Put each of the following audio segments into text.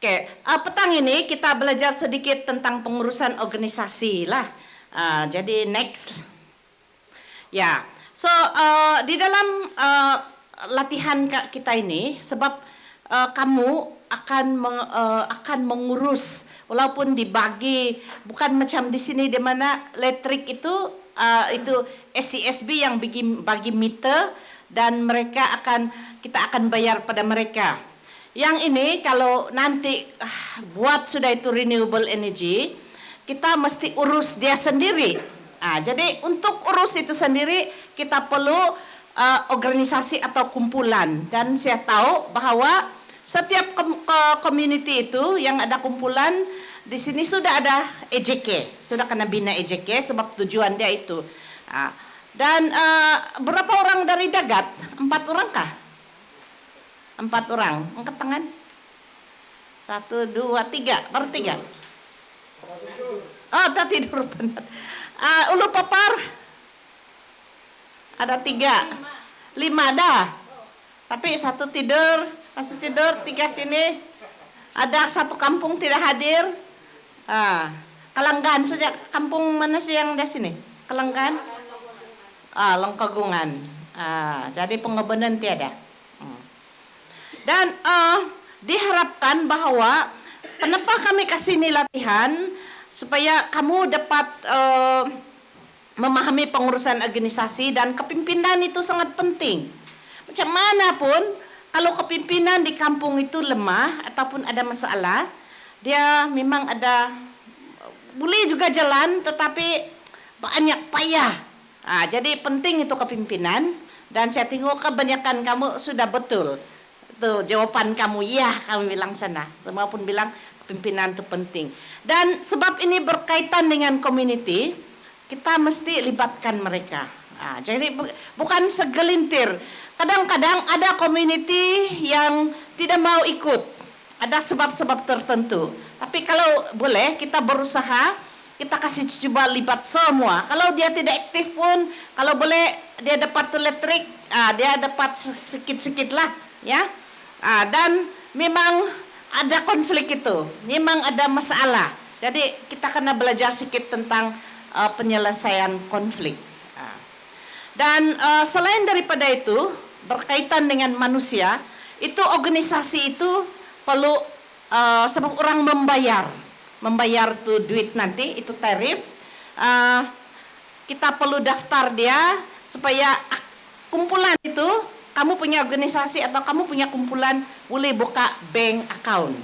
Oke, petang ini kita belajar sedikit tentang pengurusan organisasi lah. Jadi next, ya. So di dalam latihan kita ini, sebab kamu akan mengurus, walaupun dibagi, bukan macam di sini di mana elektrik itu SCSB yang bagi meter dan kita akan bayar pada mereka. Yang ini kalau nanti buat sudah itu renewable energy, kita mesti urus dia sendiri. Jadi untuk urus itu sendiri kita perlu organisasi atau kumpulan. Dan saya tahu bahwa setiap community itu yang ada kumpulan di sini sudah ada EJK, sudah kena bina EJK sebab tujuan dia itu. Dan berapa orang dari Dagat? 4 orang kah? 4 orang, angkat tangan. 1, 2, 3, baru 3. Oh, tak tidur benar. Ulu Papar ada 3, 5 ada. Tapi 1 tidur, masih tidur, 3 sini. Ada 1 kampung tidak hadir. Kelanggan sejak kampung mana sih yang di sini? Kelanggan? Lengkagungan. Jadi pengebenan tiada. Dan diharapkan bahwa kenapa kami kasih ini latihan supaya kamu dapat memahami pengurusan organisasi, dan kepimpinan itu sangat penting. Macam mana pun kalau kepimpinan di kampung itu lemah ataupun ada masalah, dia memang boleh juga jalan tetapi banyak payah. Jadi penting itu kepimpinan, dan saya tengok kebanyakan kamu sudah betul. Tuh jawaban kamu, ya, kami bilang sana. Semua pun bilang pimpinan itu penting. Dan sebab ini berkaitan dengan community, kita mesti libatkan mereka. Jadi bukan segelintir. Kadang-kadang ada community yang tidak mau ikut. Ada sebab-sebab tertentu. Tapi kalau boleh kita berusaha, kita kasih coba libat semua. Kalau dia tidak aktif pun, kalau boleh dia dapat elektrik, dia dapat sedikit-sedikit lah, ya. Dan memang ada konflik itu, memang ada masalah. Jadi kita kena belajar sedikit tentang penyelesaian konflik. Dan selain daripada itu, berkaitan dengan manusia, itu organisasi itu perlu sebab orang membayar tuh duit nanti, itu tarif. Kita perlu daftar dia supaya kumpulan itu, kamu punya organisasi atau kamu punya kumpulan, boleh buka bank account.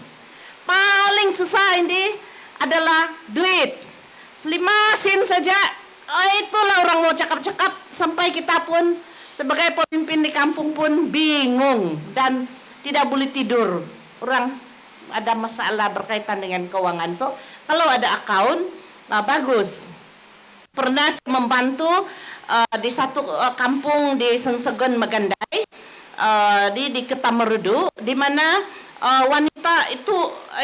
Paling susah ini adalah duit. 5 sen saja, itulah orang mau cakap-cakap, sampai kita pun sebagai pemimpin di kampung pun bingung dan tidak boleh tidur. Orang ada masalah berkaitan dengan keuangan. So, kalau ada account, bagus. Pernah saya membantu di satu kampung di Sensegon Magandai, di Ketamerudu, di mana wanita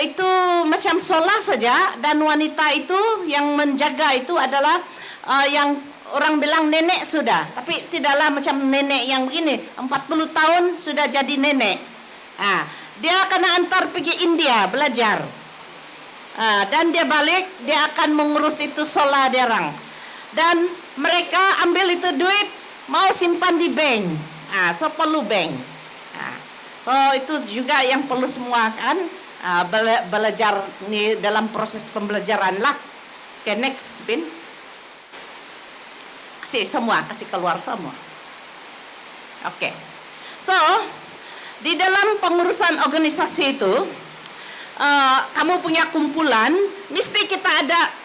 itu macam solah saja, dan wanita itu yang menjaga itu adalah yang orang bilang nenek sudah, tapi tidaklah macam nenek yang begini, 40 tahun sudah jadi nenek. Dia kena antar pergi India belajar, dan dia balik, dia akan mengurus itu solah dia orang. Dan mereka ambil itu duit mau simpan di bank, so perlu bank. So itu juga yang perlu semua kan, belajar nih dalam proses pembelajaran lah. Okay, next Bin, kasih keluar semua. Okay, so di dalam pengurusan organisasi itu, kamu punya kumpulan, mesti kita ada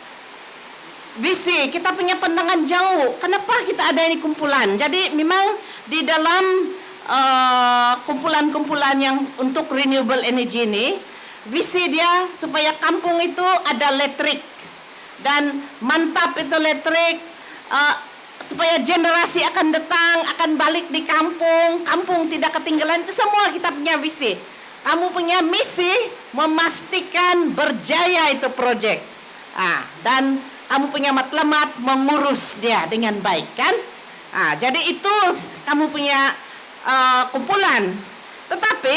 visi, kita punya pandangan jauh. Kenapa kita ada ini kumpulan? Jadi memang di dalam kumpulan-kumpulan yang untuk renewable energy ini, visi dia supaya kampung itu ada elektrik dan mantap itu elektrik, supaya generasi akan datang, akan balik di kampung, kampung tidak ketinggalan. Itu semua kita punya visi. Kamu punya misi memastikan berjaya itu proyek, dan kamu punya matlamat mengurus dia dengan baik, kan? Jadi itu kamu punya kumpulan. Tetapi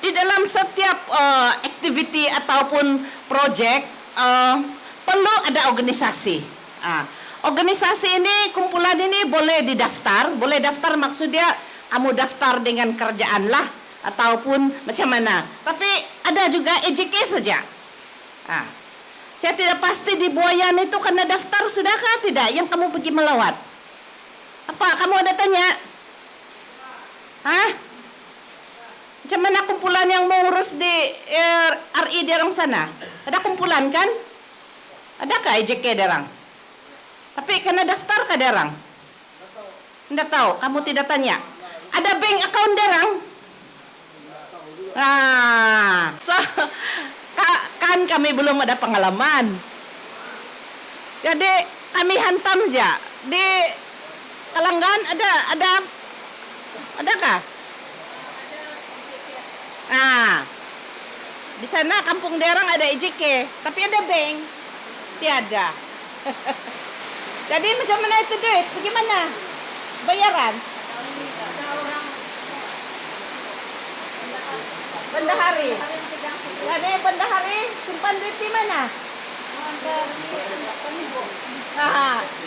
Di dalam setiap activity ataupun project perlu ada organisasi. Organisasi ini, kumpulan ini boleh didaftar. Boleh daftar maksudnya kamu daftar dengan kerjaan lah ataupun macam mana. Tapi ada juga EJK saja. Saya tidak pasti di Buayan itu karena daftar sudahkah tidak yang kamu pergi melawat? Apa kamu ada tanya? Macam mana kumpulan yang mengurus di RI di orang sana? Ada kumpulan kan? Adakah EJK derang? Tapi kena daftar ke derang? Tidak tahu, kamu tidak tanya. Ada bank account derang? Kan kami belum ada pengalaman. Jadi kami hantam saja. Di Kalanggan adakah? Di sana kampung derang ada EJK, tapi ada bank tiada. Jadi macam mana itu duit? Bagaimana bayaran? Bendahari. Jadi bendahari simpan duit di mana?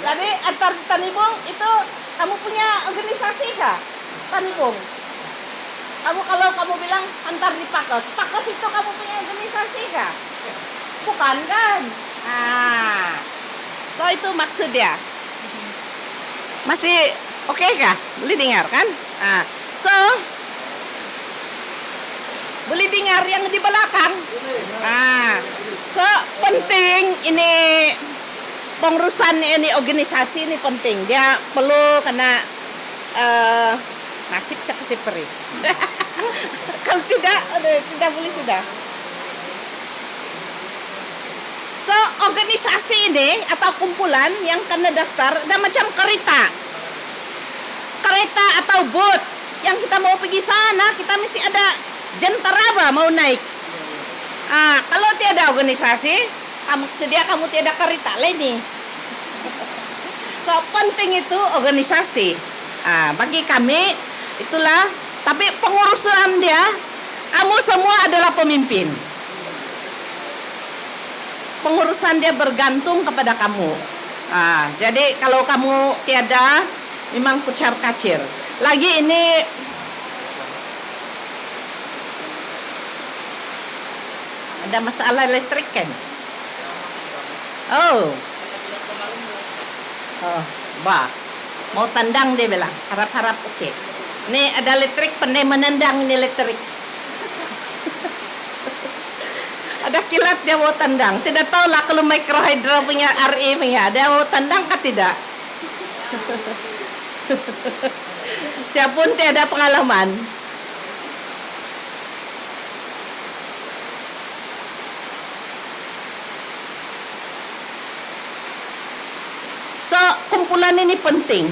Jadi antar Tanibung itu kamu punya organisasi kah? Tanibung. Kalau kamu bilang antar di Pakos itu kamu punya organisasi kah? Bukan kan? So itu maksudnya. Masih oke kah? Boleh dengar kan? So boleh dengar yang di belakang. So penting ini pengurusan ini organisasi ini penting. Dia perlu karena nasib saya kasih peri. Kalau tidak boleh sudah. So organisasi ini atau kumpulan yang kena daftar ada macam kereta atau boat yang kita mau pergi sana, kita mesti ada jentaraba mau naik. Kalau tiada organisasi, kamu tiada kereta lah ini. So penting itu organisasi. Bagi kami itulah. Tapi pengurusan dia, kamu semua adalah pemimpin. Pengurusan dia bergantung kepada kamu. Jadi kalau kamu tiada, memang kucar kacir. Lagi ini ada masalah elektrik kan? Mau tandang dia bilang, harap-harap oke. Ini ada listrik, pandai menendang ini listrik. Ada kilat dia mau tendang. Tidak tahu lah kalau mikrohidro punya RE punya, dia mau tendang kah tidak? Siapun tiada pengalaman. So kumpulan ini penting.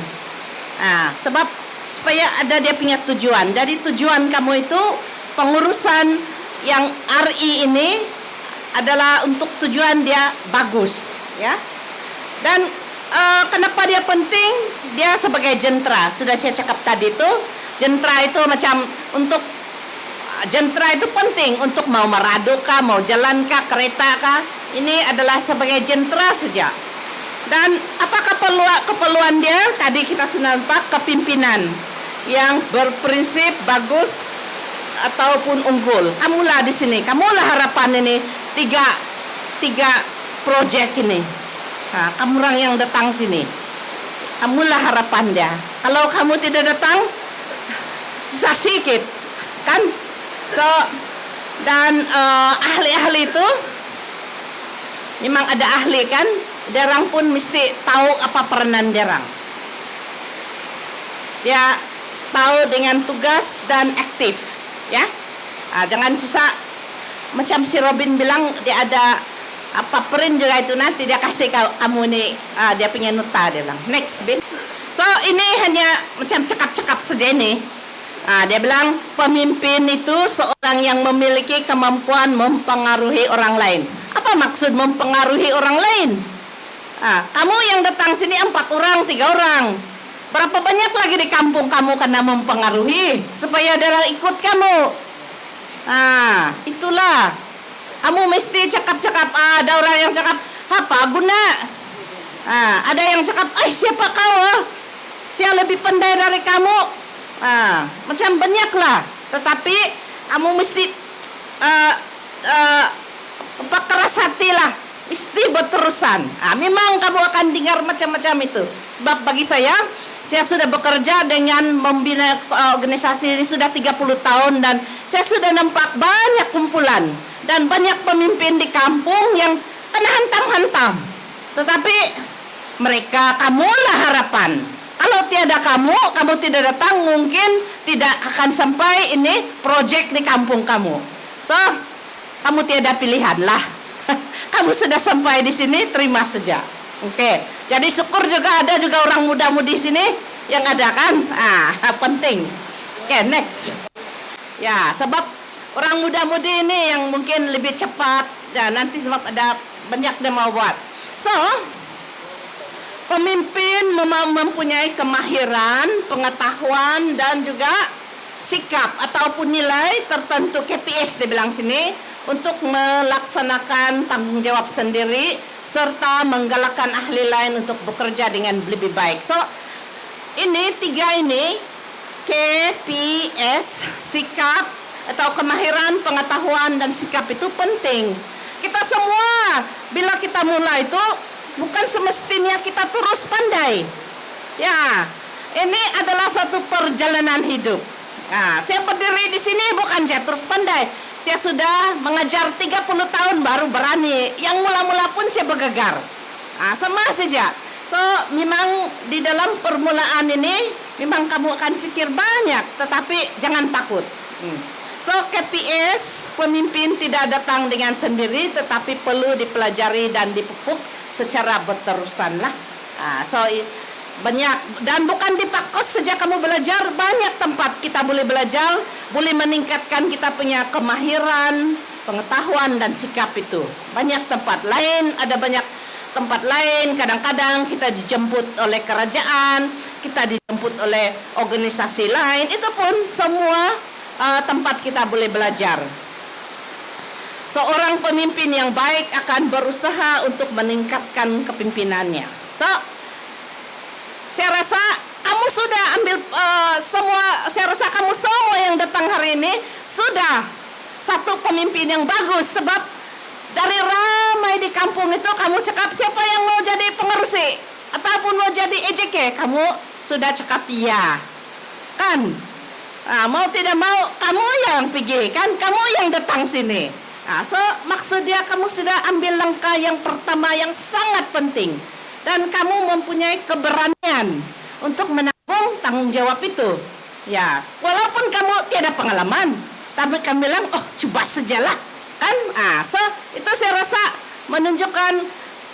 Sebab supaya ada dia punya tujuan. Jadi tujuan kamu itu pengurusan yang RI ini adalah untuk tujuan dia bagus, ya. Dan kenapa dia penting? Dia sebagai jentera. Sudah saya cakap tadi itu, jentera itu macam untuk jentera itu penting untuk mau meradu kah, mau jalan kah, kereta kah. Ini adalah sebagai jentera saja. Dan apakah keperluan dia? Tadi kita sudah nampak kepimpinan yang berprinsip bagus ataupun unggul. Kamulah di sini, kamulah harapan ini tiga proyek ini. Kamu orang yang datang sini, kamulah harapan dia. Kalau kamu tidak datang, susah sedikit, kan? So dan ahli-ahli itu memang ada ahli kan? Derang pun mesti tahu apa peranan derang. Dia tahu dengan tugas dan aktif, ya. Jangan susah. Macam si Robin bilang dia ada apa perin juga itu nanti dia kasih kamu nih dia punya nota dia bilang. Next, Bin. So ini hanya macam cakap-cakap saja ini. Dia bilang pemimpin itu seorang yang memiliki kemampuan mempengaruhi orang lain. Apa maksud mempengaruhi orang lain? Kamu yang datang sini 4 orang, 3 orang. Berapa banyak lagi di kampung kamu kena mempengaruhi supaya ada orang ikut kamu? Itulah. Kamu mesti cakap-cakap. Ada orang yang cakap, apa guna? Ada yang cakap, siapa kau? Saya lebih pandai dari kamu. Macam banyaklah. Tetapi kamu mesti keras hati lah. Mesti berterusan. Memang kamu akan dengar macam-macam itu. Sebab bagi saya sudah bekerja dengan membina organisasi ini sudah 30 tahun dan saya sudah nampak banyak kumpulan dan banyak pemimpin di kampung yang kena hantam-hantam. Tetapi mereka, kamulah harapan. Kalau tiada kamu tidak datang, mungkin tidak akan sampai ini proyek di kampung kamu. So, kamu tiada pilihan lah. Kamu sudah sampai di sini, terima saja. Oke. Jadi syukur juga ada juga orang muda-mudi sini yang ada kan? Penting. Oke, next. Ya, sebab orang muda-mudi ini yang mungkin lebih cepat. Ya, nanti sebab ada banyak yang mau buat. So, pemimpin mempunyai kemahiran, pengetahuan dan juga sikap ataupun nilai tertentu KPS dibilang sini untuk melaksanakan tanggung jawab sendiri serta menggalakkan ahli lain untuk bekerja dengan lebih baik. So, ini tiga ini KPS, sikap atau kemahiran, pengetahuan dan sikap itu penting. Kita semua bila kita mulai itu bukan semestinya kita terus pandai. Ya, ini adalah satu perjalanan hidup. Saya berdiri di sini bukan saya terus pandai. Saya sudah mengajar 30 tahun baru berani. Yang mula-mula pun saya bergegar. Sama saja. So, memang di dalam permulaan ini memang kamu akan pikir banyak, tetapi jangan takut. So, KPS pemimpin tidak datang dengan sendiri, tetapi perlu dipelajari dan dipupuk secara berterusan lah. So, banyak dan bukan di Pakos saja kamu belajar, banyak tempat kita boleh belajar, boleh meningkatkan kita punya kemahiran, pengetahuan dan sikap itu. Banyak tempat lain, ada banyak tempat lain. Kadang-kadang kita dijemput oleh kerajaan, kita dijemput oleh organisasi lain. Itu pun semua tempat kita boleh belajar. Seorang pemimpin yang baik akan berusaha untuk meningkatkan kepimpinannya. So, saya rasa kamu sudah ambil saya rasa kamu semua yang datang hari ini sudah satu pemimpin yang bagus. Sebab dari ramai di kampung itu kamu cakap siapa yang mau jadi pengerusi ataupun mau jadi EJK, kamu sudah cakap iya. Kan? Mau tidak mau kamu yang pergi kan, kamu yang datang sini. So maksudnya kamu sudah ambil langkah yang pertama yang sangat penting. Dan kamu mempunyai keberanian untuk menanggung tanggung jawab itu. Ya, walaupun kamu tiada pengalaman, tapi kamu bilang, coba sajalah. Kan? So itu saya rasa menunjukkan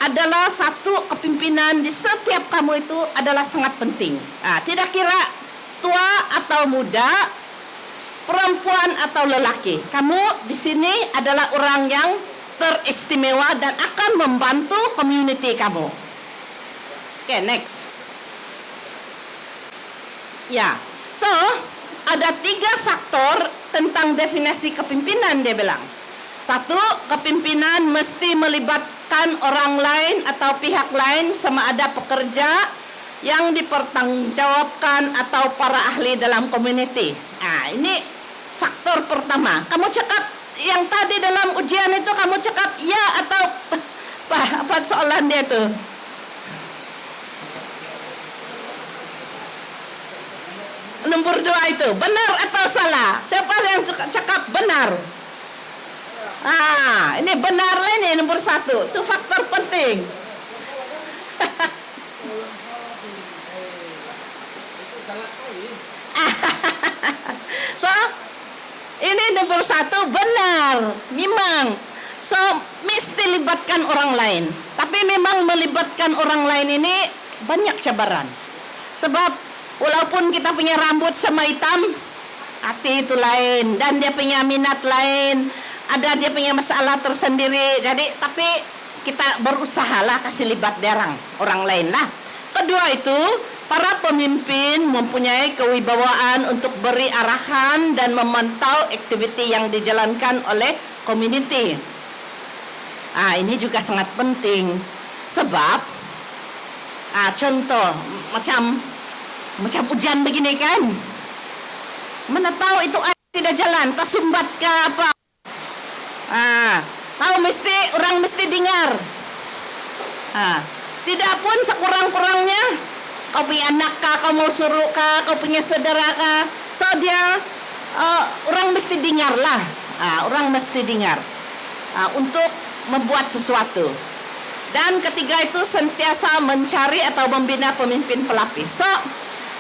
adalah satu kepimpinan di setiap kamu itu adalah sangat penting. Tidak kira tua atau muda, perempuan atau lelaki. Kamu di sini adalah orang yang teristimewa dan akan membantu community kamu. Oke, next. Ya, so ada 3 faktor tentang definisi kepimpinan dia bilang. 1, kepimpinan mesti melibatkan orang lain atau pihak lain sama ada pekerja yang dipertanggungjawabkan atau para ahli dalam community. Ini faktor pertama. Kamu cakap yang tadi dalam ujian itu kamu cakap ya atau apa soalan dia tuh? Nomor 2 itu benar atau salah? Siapa yang cakap benar? Ini benar lah ini nomor 1. Itu faktor penting. So, ini nomor 1 benar, memang. So, mesti libatkan orang lain. Tapi memang melibatkan orang lain ini banyak cabaran. Sebab walaupun kita punya rambut sama hitam, hati itu lain dan dia punya minat lain, ada dia punya masalah tersendiri. Jadi tapi kita berusahalah kasih libat orang lain lah. Kedua itu Para pemimpin mempunyai kewibawaan untuk beri arahan dan memantau aktiviti yang dijalankan oleh community. Ini juga sangat penting sebab contoh macam hujan begini kan, mana tahu itu air tidak jalan, tersumbat ke apa? Tahu orang mesti dengar. Tidak pun sekurang-kurangnya kau punya anak kah, kau mau suruh kah, kau punya saudara kah, so dia orang mesti dengar lah. Orang mesti dengar untuk membuat sesuatu. Dan ketiga itu sentiasa mencari atau membina pemimpin pelapis. So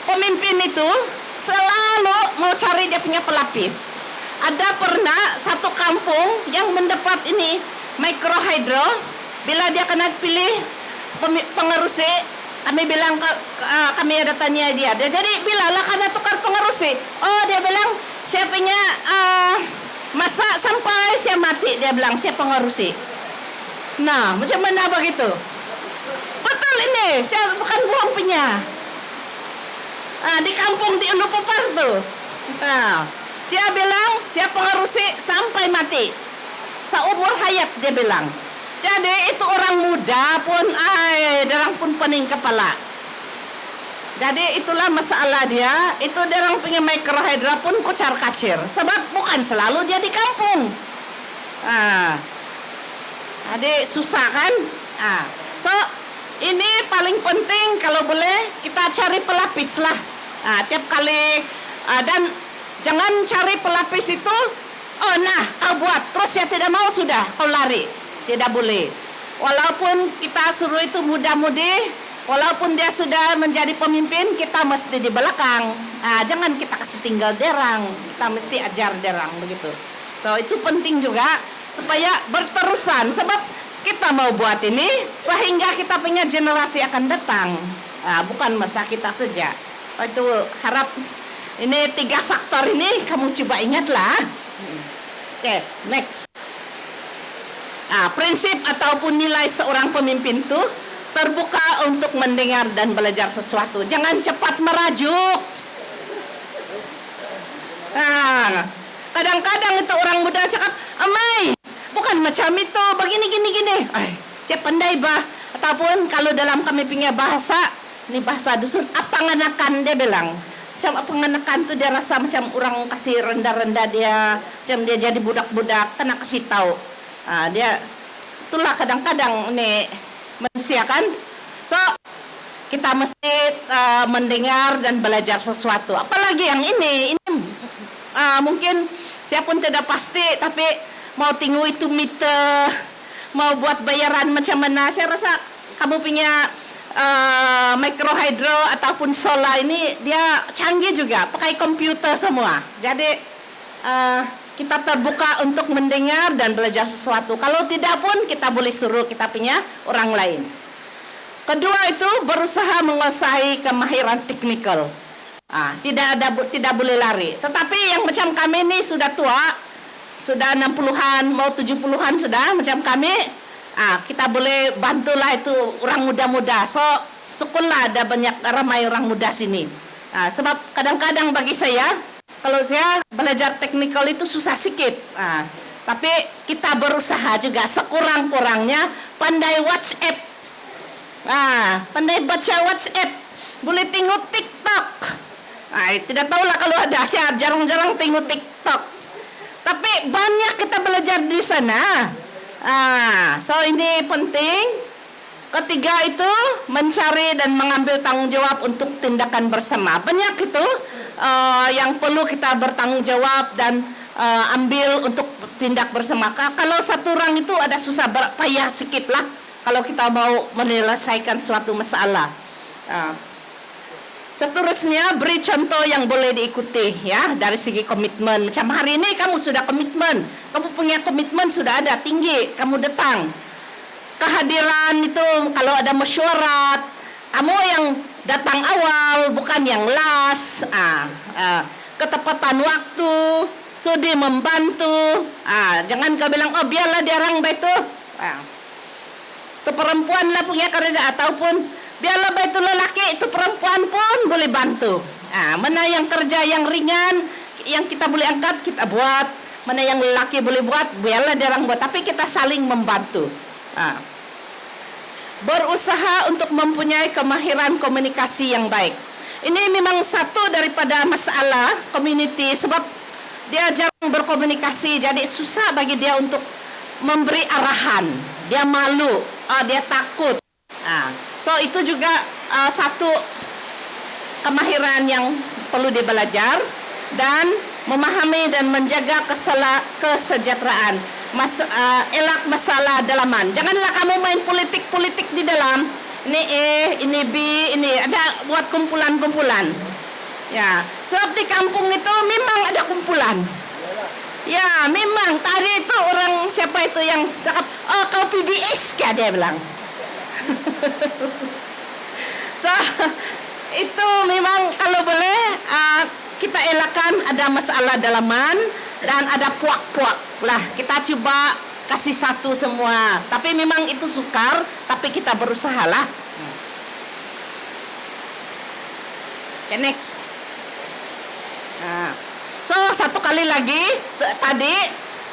pemimpin itu selalu mau cari dia punya pelapis. Ada pernah satu kampung yang mendapat ini mikrohidro. Bila dia kena pilih pengerusi, kami bilang kami ada tanya dia. Jadi bilalah kena tukar pengerusi. Oh, dia bilang saya punya masa sampai saya mati, dia bilang saya pengerusi. Nah, macam mana begitu? Betul ini, saya bukan bohong punya. Di kampung di Ulu Pupar tuh. Saya bilang, saya pengerusi sampai mati. Seumur hayat dia bilang. Jadi itu orang muda pun, darang pun pening kepala. Jadi itulah masalah dia. Itu darang punya mikrohidra pun kucar-kacir. Sebab bukan selalu dia di kampung. Jadi susah kan? So ini paling penting kalau boleh kita cari pelapis lah. Tiap kali dan jangan cari pelapis itu, kau buat, terus ya tidak mau sudah, kau lari. Tidak boleh. Walaupun kita suruh itu muda-mudi, walaupun dia sudah menjadi pemimpin, kita mesti di belakang. Jangan kita kasih tinggal derang, kita mesti ajar derang begitu. So itu penting juga supaya berterusan, sebab kita mau buat ini sehingga kita punya generasi akan datang. Bukan masa kita saja. Itu harap ini 3 faktor ini kamu coba ingatlah. Oke, next. Prinsip ataupun nilai seorang pemimpin itu terbuka untuk mendengar dan belajar sesuatu. Jangan cepat merajuk. Kadang-kadang itu orang muda cakap, "Amai, bukan macam itu, begini gini." Saya pandai bah. Ataupun kalau dalam kami punya bahasa, ini bahasa dusun, apa nganakan dia bilang. Macam apa nganakan tu dia rasa macam orang kasih rendah-rendah dia, macam dia jadi budak-budak, kena kasih tahu. Dia itulah kadang-kadang ini manusia kan. So kita mesti mendengar dan belajar sesuatu. Apalagi yang ini mungkin saya pun tidak pasti, tapi mau tunggu itu meter, mau buat bayaran macam mana. Saya rasa kamu punya mikrohidro ataupun solar ini dia canggih juga, pakai komputer semua. Jadi kita terbuka untuk mendengar dan belajar sesuatu. Kalau tidak pun kita boleh suruh kita punya orang lain. Kedua itu berusaha menguasai kemahiran teknikal. Tidak boleh lari. Tetapi yang macam kami ini sudah tua, sudah 60-an mau 70-an sudah macam kami. Kita boleh bantulah itu orang muda-muda. So syukurlah ada banyak ramai orang muda sini. Sebab kadang-kadang bagi saya, kalau saya belajar teknikal itu susah sikit. Tapi kita berusaha juga sekurang-kurangnya pandai WhatsApp. Pandai baca WhatsApp, boleh tengok TikTok. Tidak tahulah kalau ada, saya jarang-jarang tengok TikTok. Tapi banyak kita belajar di sana. So ini penting. Ketiga itu mencari dan mengambil tanggung jawab untuk tindakan bersama. Banyak itu yang perlu kita bertanggung jawab dan ambil untuk tindak bersama. Kalau satu orang itu ada susah payah sedikit lah kalau kita mau menyelesaikan suatu masalah. Seterusnya beri contoh yang boleh diikuti ya dari segi komitmen. Macam hari ini kamu sudah komitmen, kamu punya komitmen sudah ada tinggi, kamu datang. Kehadiran itu kalau ada mesyuarat, kamu yang datang awal bukan yang last. Ketepatan waktu, sudi membantu. Jangan kau bilang biarlah dia orang baik tu. Itu perempuan lah punya kerja ataupun Biarlah baik itu lelaki, itu perempuan pun boleh bantu. Mana yang kerja yang ringan, yang kita boleh angkat, kita buat. Mana yang lelaki boleh buat, biarlah dia orang buat. Tapi kita saling membantu. Berusaha untuk mempunyai kemahiran komunikasi yang baik. Ini memang satu daripada masalah community, sebab dia jarang berkomunikasi, jadi susah bagi dia untuk memberi arahan. Dia malu, dia takut. So itu juga satu kemahiran yang perlu dibelajar, dan memahami dan menjaga kesejahteraan. Elak masalah dalaman. Janganlah kamu main politik di dalam. Ini A, ini B, ini ada buat kumpulan-kumpulan. Ya, sebab di kampung itu memang ada kumpulan. Ya, memang tadi itu orang siapa itu yang cakap, oh kau PBS kah, dia bilang. So itu memang kalau boleh kita elakkan ada masalah dalaman dan ada puak-puak lah. Kita coba kasih satu semua. Tapi memang itu sukar, tapi kita berusaha lah. Okay, next. So satu kali lagi tadi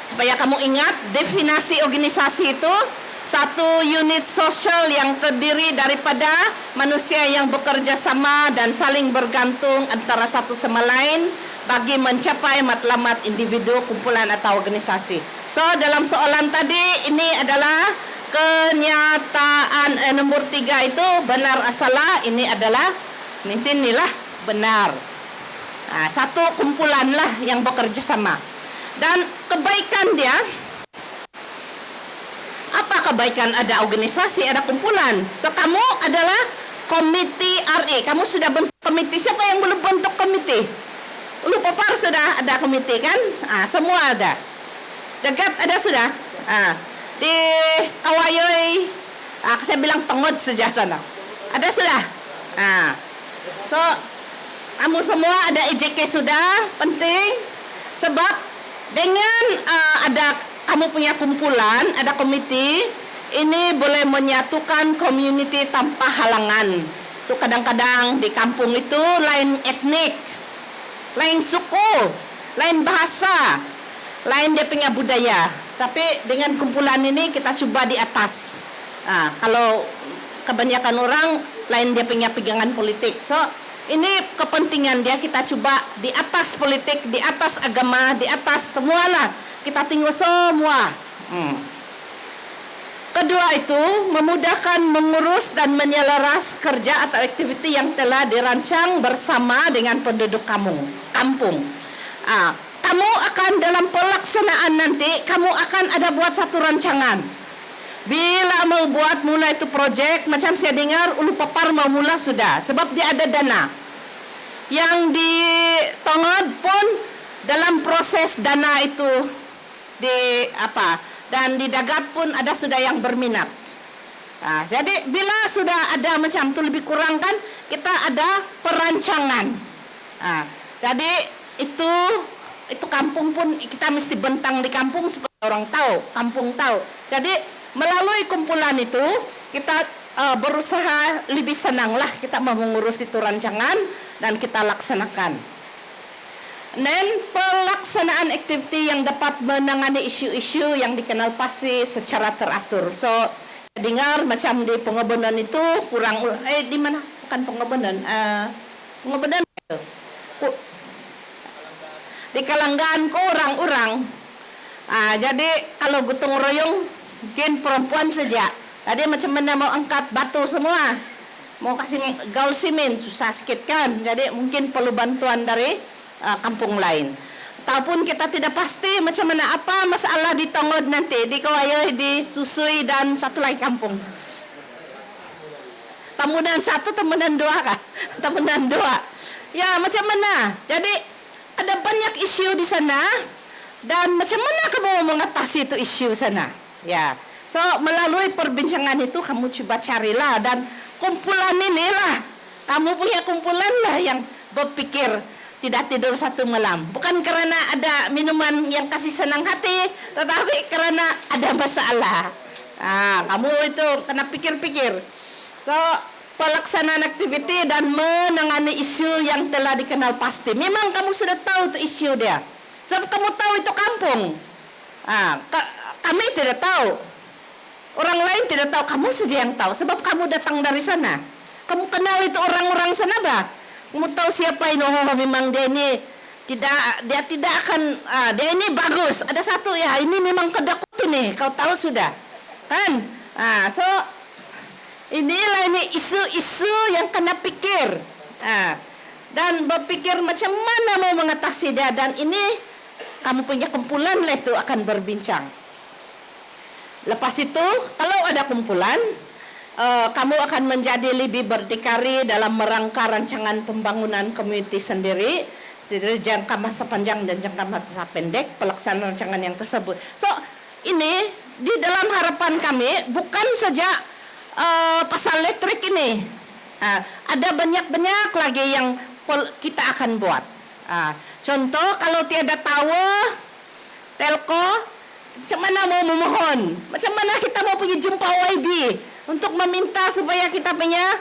supaya kamu ingat, definisi organisasi itu satu unit sosial yang terdiri daripada manusia yang bekerja sama dan saling bergantung antara satu sama lain bagi mencapai matlamat individu, kumpulan atau organisasi. So dalam soalan tadi ini adalah kenyataan nomor 3 itu benar salah. Ini adalah ini sinilah benar. Satu kumpulan lah yang bekerja sama. Dan kebaikan dia, apa kebaikan ada organisasi, ada kumpulan. So kamu adalah komite RA. Kamu sudah bentuk komite. Siapa yang belum bentuk komite? Ulu Popar sudah ada komite kan? Semua ada. Dekat ada sudah. Di Kawayoy, saya bilang Tengod saja sana. Ada sudah. So kamu semua ada EJK sudah, penting. Sebab dengan ada kamu punya kumpulan, ada komite, ini boleh menyatukan community tanpa halangan. Itu kadang-kadang di kampung itu lain etnik, lain suku, lain bahasa, lain dia punya budaya. Tapi dengan kumpulan ini kita coba di atas. Kalau kebanyakan orang lain dia punya pegangan politik. So ini kepentingan dia, kita coba di atas politik, di atas agama, di atas semualah. Kita tengok semua. Kedua itu memudahkan mengurus dan menyelaras kerja atau aktiviti yang telah dirancang bersama dengan penduduk kampung. Kamu akan dalam pelaksanaan nanti, kamu akan ada buat satu rancangan. Bila mau buat mula itu projek, macam saya dengar Ulu Popar mau mula sudah, sebab dia ada dana. Yang di Tongod pun dalam proses dana itu dan di Dagat pun ada sudah yang berminat. Jadi bila sudah ada macam tu lebih kurang kan, kita ada perancangan. Jadi itu kampung pun kita mesti bentang di kampung supaya orang tahu, kampung tahu. Jadi melalui kumpulan itu kita berusaha lebih senanglah kita mau mengurus itu rancangan dan kita laksanakan. Dan pelaksanaan aktiviti yang dapat menangani isu-isu yang dikenal pasti secara teratur. So saya dengar macam di Pengobonan itu kurang di mana? Bukan Pengobonan, Pengobonan itu. Di Kalanggan kurang. Jadi kalau gotong royong mungkin perempuan saja. Tadi macam mana mau angkat batu semua, mau kasih gaul simen susah sedikit kan. Jadi mungkin perlu bantuan dari kampung lain. Ataupun kita tidak pasti macam mana apa masalah di Tongod nanti, di Kawayoy, di Susui dan satu lagi kampung. Tamunan 1, tamunan 2 kah? Tamunan 2. Ya macam mana? Jadi ada banyak isu di sana dan macam mana kamu mau mengatasi itu isu sana? Ya. So melalui perbincangan itu kamu coba carilah, dan kumpulan inilah, kamu punya kumpulan lah yang berpikir tidak tidur satu malam. Bukan karena ada minuman yang kasih senang hati, tetapi karena ada masalah. Kamu itu kena pikir-pikir. So pelaksanaan aktiviti dan menangani isu yang telah dikenal pasti. Memang kamu sudah tahu itu isu dia. Sebab kamu tahu itu kampung. Kami tidak tahu. Orang lain tidak tahu. Kamu saja yang tahu. Sebab kamu datang dari sana. Kamu kenal itu orang-orang sana bah. Kamu tahu siapa ini. Oh, memang dia ini tidak akan. Dia ini bagus. Ada satu ya. Ini memang kedekut ini. Kau tahu sudah. Kan? So inilah ini isu-isu yang kena pikir. Dan berpikir macam mana mau mengatasi dia. Dan ini kamu punya kumpulan lah itu akan berbincang. Lepas itu, kalau ada kumpulan, kamu akan menjadi lebih berdikari dalam merangka rancangan pembangunan komuniti sendiri, jangka masa panjang dan jangka masa pendek, pelaksanaan rancangan yang tersebut. So, ini di dalam harapan kami bukan saja pasal listrik ini, ada banyak lagi yang kita akan buat. Contoh, kalau tiada tower, telco, macam mana mau memohon? Macam mana kita mau pergi jumpa OIB untuk meminta supaya kita punya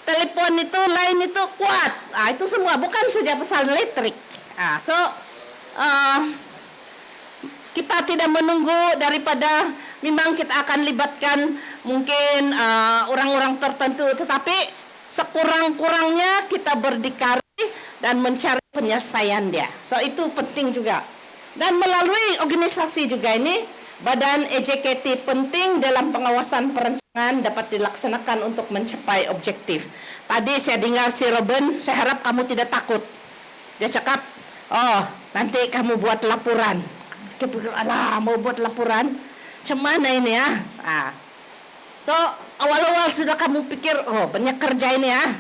telepon itu, line itu kuat? Itu semua bukan saja pasal listrik. Kita tidak menunggu daripada memang kita akan libatkan mungkin orang-orang tertentu, tetapi sekurang-kurangnya kita berdikari dan mencari penyelesaian dia. So itu penting juga. Dan melalui organisasi juga ini, Badan EJKT penting dalam pengawasan perencanaan dapat dilaksanakan untuk mencapai objektif. Tadi saya dengar si Robin, saya harap kamu tidak takut. Dia cakap, oh nanti kamu buat laporan. Alah, mau buat laporan? Macam mana ini ya? So awal-awal sudah kamu pikir, oh banyak kerja ini ya.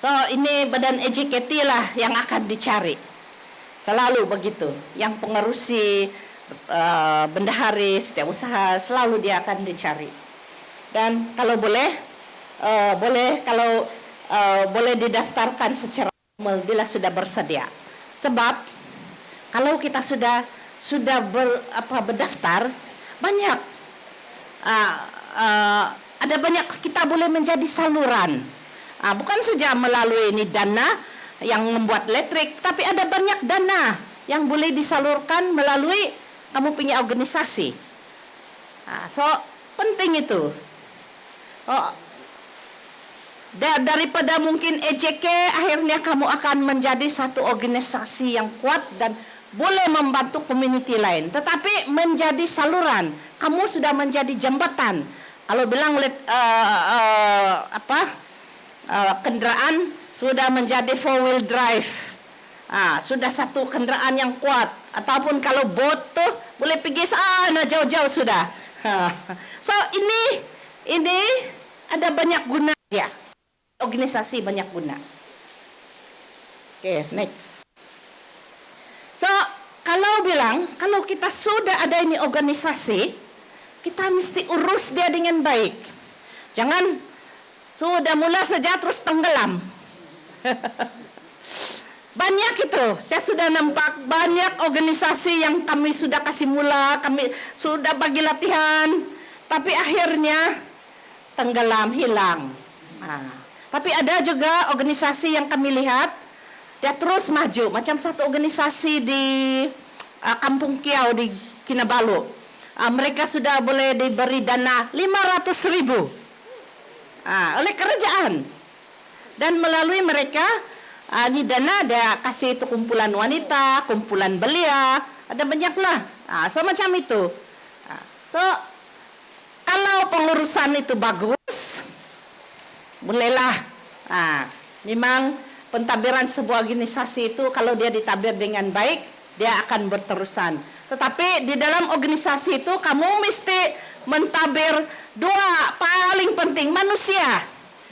So ini Badan EJKT lah yang akan dicari. Selalu begitu. Yang pengerusi, bendahari, setiap usaha selalu dia akan dicari. Dan kalau boleh boleh didaftarkan secara formal bila sudah bersedia. Sebab kalau kita sudah berdaftar, banyak ada banyak kita boleh menjadi saluran. Bukan saja melalui ini dana yang membuat listrik, tapi ada banyak dana yang boleh disalurkan melalui kamu punya organisasi. So penting itu. Daripada mungkin EJK, akhirnya kamu akan menjadi satu organisasi yang kuat dan boleh membantu community lain. Tetapi menjadi saluran, kamu sudah menjadi jembatan. Kalau bilang kendaraan sudah menjadi 4-wheel drive. Sudah satu kendaraan yang kuat. Ataupun kalau boat tuh boleh pergi sana jauh-jauh sudah. So ini ada banyak guna ya. Organisasi banyak guna. Okay, next. So kalau kita sudah ada ini organisasi, kita mesti urus dia dengan baik. Jangan sudah mula saja terus tenggelam. Banyak itu, saya sudah nampak banyak organisasi yang kami sudah kasih mula, kami sudah bagi latihan, tapi akhirnya tenggelam, hilang. Tapi ada juga organisasi yang kami lihat dia terus maju, macam satu organisasi di Kampung Kiau di Kinabalu. Mereka sudah boleh diberi dana 500.000 oleh kerajaan. Dan melalui mereka, ini dana ada kasih itu kumpulan wanita, kumpulan belia, ada banyaklah. So macam itu. So kalau pengurusan itu bagus, bolehlah. Memang pentadbiran sebuah organisasi itu kalau dia ditabir dengan baik, dia akan berterusan. Tetapi di dalam organisasi itu kamu mesti mentabir dua paling penting, manusia.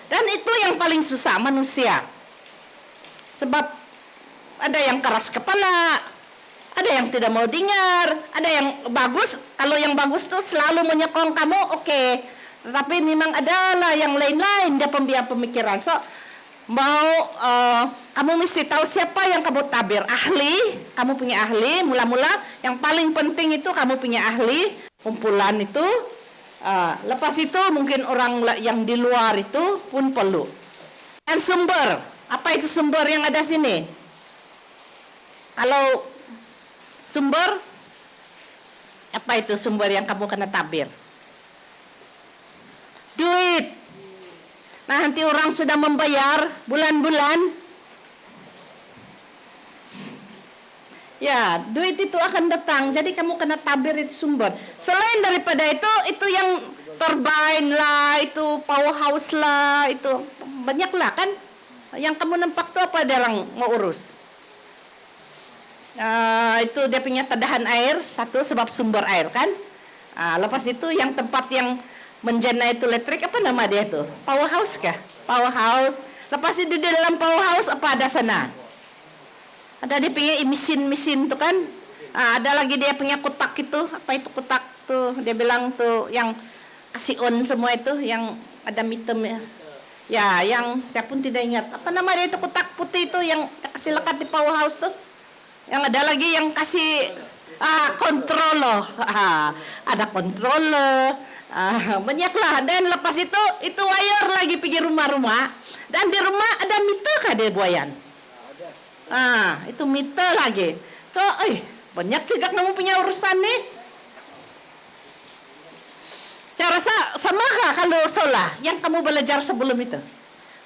Dan itu yang paling susah, manusia. Sebab ada yang keras kepala, ada yang tidak mau dengar, ada yang bagus. Kalau yang bagus tuh selalu menyokong kamu, oke. Tetapi memang adalah yang lain-lain, dia pemikiran. So, kamu mesti tahu siapa yang kamu tabir. Ahli, kamu punya ahli. Mula-mula yang paling penting itu kamu punya ahli, kumpulan itu. Lepas itu mungkin orang yang di luar itu pun perlu. Dan sumber, apa itu sumber yang ada sini? Kalau sumber, apa itu sumber yang kamu kena tabir? Duit. Nah, nanti orang sudah membayar bulan-bulan, ya, duit itu akan datang. Jadi kamu kena tabir itu sumber. Selain daripada itu yang turbine lah, itu powerhouse lah, itu banyak lah kan. Yang kamu nampak tuh apa dia orang mau urus? Itu dia punya tadahan air, satu sebab sumber air kan. Lepas itu yang tempat yang menjana itu listrik, apa nama dia tuh? Powerhouse kah? Powerhouse. Lepas itu di dalam powerhouse apa ada sana? Ada dia punya mesin-mesin tuh kan. Ada lagi dia punya kotak itu. Apa itu kotak tuh? Dia bilang tuh yang kasih on semua itu, yang ada mitemnya. Ya, yang saya pun tidak ingat. Apa nama dia itu kotak putih itu yang kasih lekat di powerhouse tuh? Yang ada lagi yang kasih controller. Ada controller. Banyaklah. Dan lepas itu wire lagi pergi rumah-rumah. Dan di rumah ada meter kah dia buayan? Itu meter lagi. Kok, banyak juga kamu punya urusan nih. Saya rasa sama kah kalau sola yang kamu belajar sebelum itu?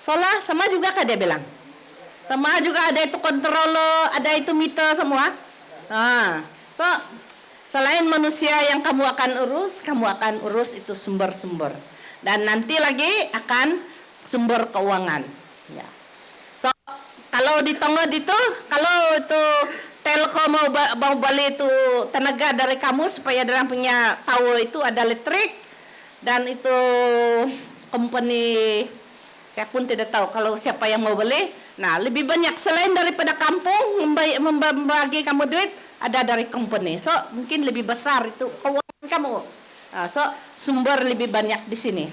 Sola sama juga kah dia bilang? Sama juga ada itu controller, ada itu meter semua. So selain manusia yang kamu akan urus itu sumber-sumber. Dan nanti lagi akan sumber keuangan. Ya. So kalau di tengah itu, kalau itu Telkom mau balik itu tenaga dari kamu supaya dia punya tahu itu ada listrik, dan itu company saya pun tidak tahu kalau siapa yang mau beli. Nah, lebih banyak selain daripada kampung membagi kamu duit, ada dari company. So mungkin lebih besar itu keuangan kamu. So sumber lebih banyak di sini.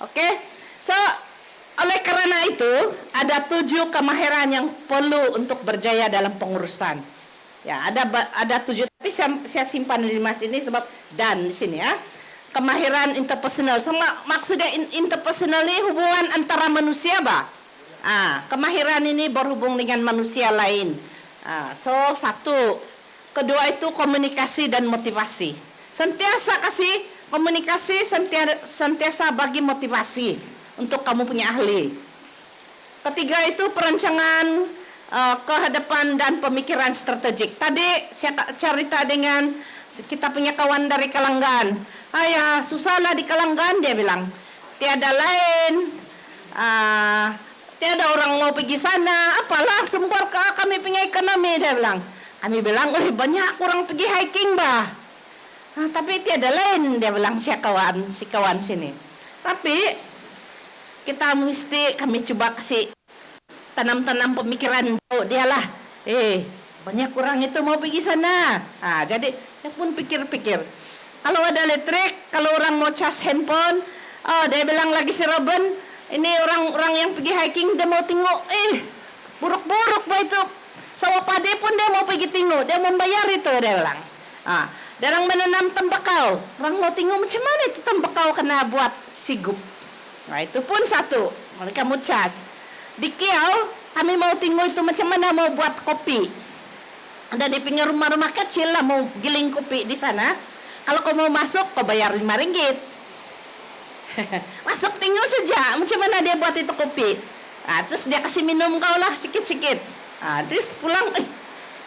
Oke. So oleh karena itu, ada 7 kemahiran yang perlu untuk berjaya dalam pengurusan. Ya, ada 7, tapi saya simpan di sini sebab dan di sini ya. Kemahiran interpersonal, sama maksudnya interpersonal ini hubungan antara manusia, bah. Kemahiran ini berhubung dengan manusia lain. So 1, kedua itu komunikasi dan motivasi. Sentiasa kasih komunikasi, sentiasa bagi motivasi untuk kamu punya ahli. Ketiga itu perancangan kehadapan dan pemikiran strategik. Tadi saya cerita dengan kita punya kawan dari Kalanggan. Susahlah di Kalanggan, dia bilang. Tiada lain, tiada orang mau pergi sana. Apalah sumber kami punya ekonomi, dia bilang. Kami bilang, banyak orang pergi hiking, bah. Tapi tiada lain, dia bilang si kawan sini. Tapi kita mesti kami coba kasih tanam pemikiran dia lah. Banyak orang itu mau pergi sana. Jadi dia pun pikir-pikir. Kalau ada listrik, kalau orang mau cas handphone, dia bilang lagi si Robin, ini orang yang pergi hiking dia mau tengok, buruk-buruk bah itu. Sawah padi pun dia mau pergi tengok, dia membayar itu, dia bilang. Dia orang menanam tembakau, orang mau tengok macam mana itu tembakau kena buat sigup. Nah itu pun satu, mereka mau cas. Di Kiau, kami mau tengok itu macam mana mau buat kopi. Ada di pinggir rumah-rumah kecil lah mau giling kopi di sana. Kalau kau mau masuk, kau bayar RM5. Masuk tengok saja, macam mana dia buat itu kopi. Terus dia kasih minum kau lah sikit-sikit. Terus pulang,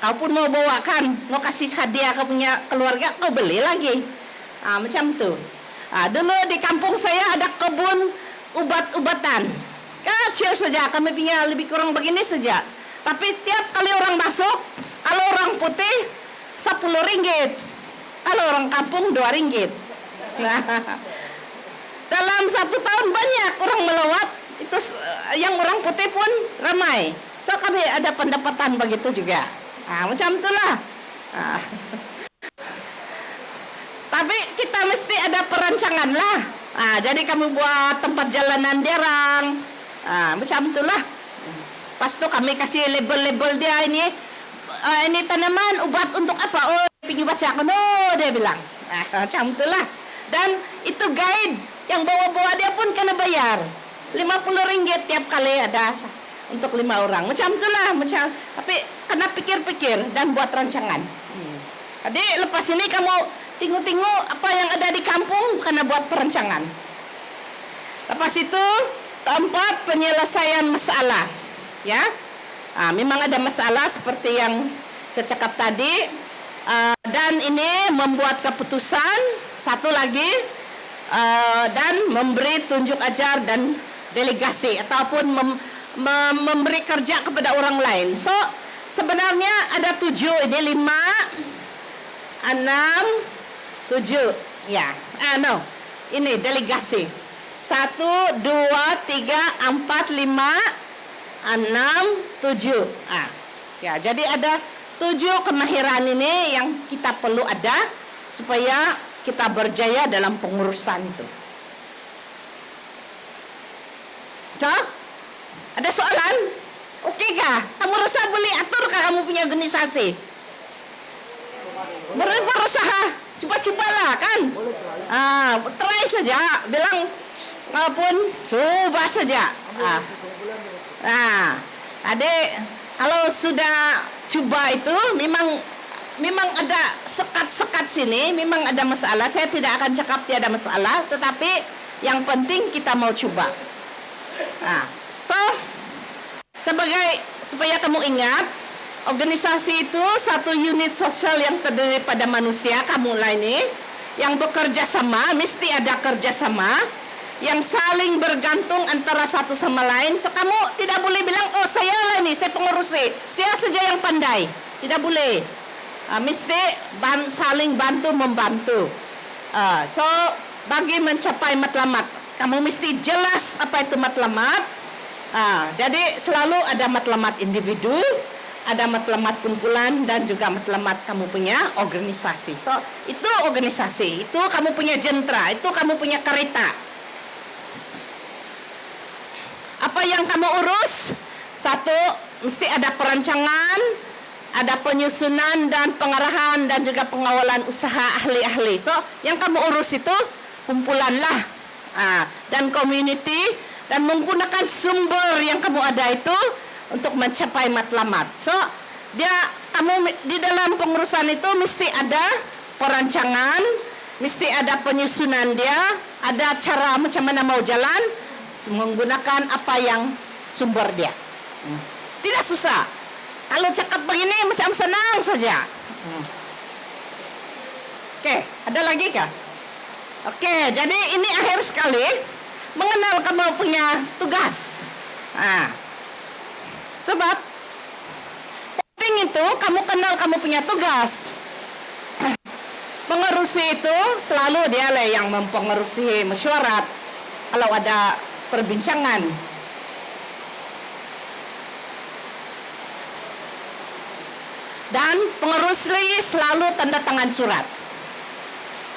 kau pun mau bawa kan, mau kasih hadiah kau punya keluarga, kau beli lagi. Macam tu. Dulu di kampung saya ada kebun ubat-ubatan. Kecil saja, kami punya lebih kurang begini saja. Tapi tiap kali orang masuk, kalau orang putih, RM10. Kalau orang kampung RM2. Nah, dalam 1 tahun banyak orang melewat, itu yang orang putih pun ramai. So kami ada pendapatan begitu juga. Macam itulah. Tapi kita mesti ada perancangan lah. Jadi kami buat tempat jalanan derang. Macam itulah. Pas tu kami kasih label-label dia ini tanaman ubat untuk apa? pergi baca kono, dia bilang. Macam itulah. Dan itu guide yang bawa-bawa dia pun kena bayar. RM50 tiap kali ada untuk 5 orang. Macam itulah, tapi kena pikir-pikir dan buat rancangan. Jadi lepas ini kamu tengok-tengok apa yang ada di kampung karena buat perancangan. Lepas itu tempat penyelesaian masalah, ya. Memang ada masalah seperti yang saya cakap tadi, dan ini membuat keputusan satu lagi, dan memberi tunjuk ajar dan delegasi ataupun memberi kerja kepada orang lain. So sebenarnya ada 7, ini 5, 6, 7, ya. Ini delegasi 1, 2, 3, 4, 5, 6, 7. Ya, jadi ada 7 kemahiran ini yang kita perlu ada supaya kita berjaya dalam pengurusan itu. So, ada soalan? Oke kah? Kamu rasa boleh atur kah kamu punya organisasi? Berusaha, coba-cobalah kan? Try saja, bilang maupun coba saja. Adik, kalau sudah coba itu memang ada sekat-sekat sini, memang ada masalah. Saya tidak akan cakap tiada masalah, tetapi yang penting kita mau coba. So supaya kamu ingat, organisasi itu satu unit sosial yang terdiri pada manusia, kamulah ini, yang bekerja sama, mesti ada kerjasama, yang saling bergantung antara satu sama lain. So, kamu tidak boleh bilang, oh saya lah ini, saya pengurusi, saya saja yang pandai. Tidak boleh. Mesti saling bantu-membantu. So, bagi mencapai matlamat, kamu mesti jelas apa itu matlamat. Jadi selalu ada matlamat individu, ada matlamat kumpulan, dan juga matlamat kamu punya organisasi. So, itu organisasi, itu kamu punya jentera, itu kamu punya kereta. Apa yang kamu urus? Satu, mesti ada perancangan, ada penyusunan dan pengarahan, dan juga pengawalan usaha ahli-ahli. So, yang kamu urus itu kumpulan lah, dan community, dan menggunakan sumber yang kamu ada itu untuk mencapai matlamat. So, kamu di dalam pengurusan itu mesti ada perancangan, mesti ada penyusunan dia, ada cara macam mana mau jalan, menggunakan apa yang sumber dia. Tidak susah. Kalau cakap begini macam senang saja. Oke, ada lagi kah? Oke, jadi ini akhir sekali mengenal kamu punya tugas. Sebab penting itu kamu kenal kamu punya tugas. Pengerusi itu selalu dia lah yang mempengerusi mesyuarat kalau ada perbincangan. Dan pengerusi selalu tanda tangan surat.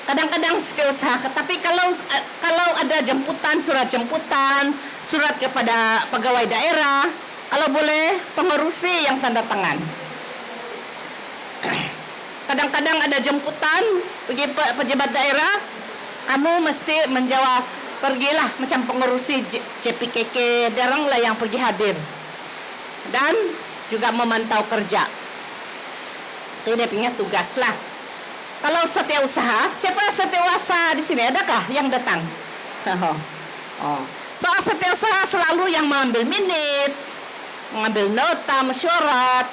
Kadang-kadang setiausaha, tapi kalau ada jemputan, surat jemputan, surat kepada pegawai daerah, kalau boleh pengerusi yang tanda tangan. Kadang-kadang ada jemputan pergi pejabat daerah, kamu mesti menjawab, pergilah macam pengerusi CPKK, daranglah yang pergi hadir. Dan juga memantau kerja. Itu dia punya tugas lah. Kalau setiausaha, siapa setiausaha di sini? Adakah yang datang? Soal setiausaha selalu yang mengambil minit, mengambil nota mesyuarat,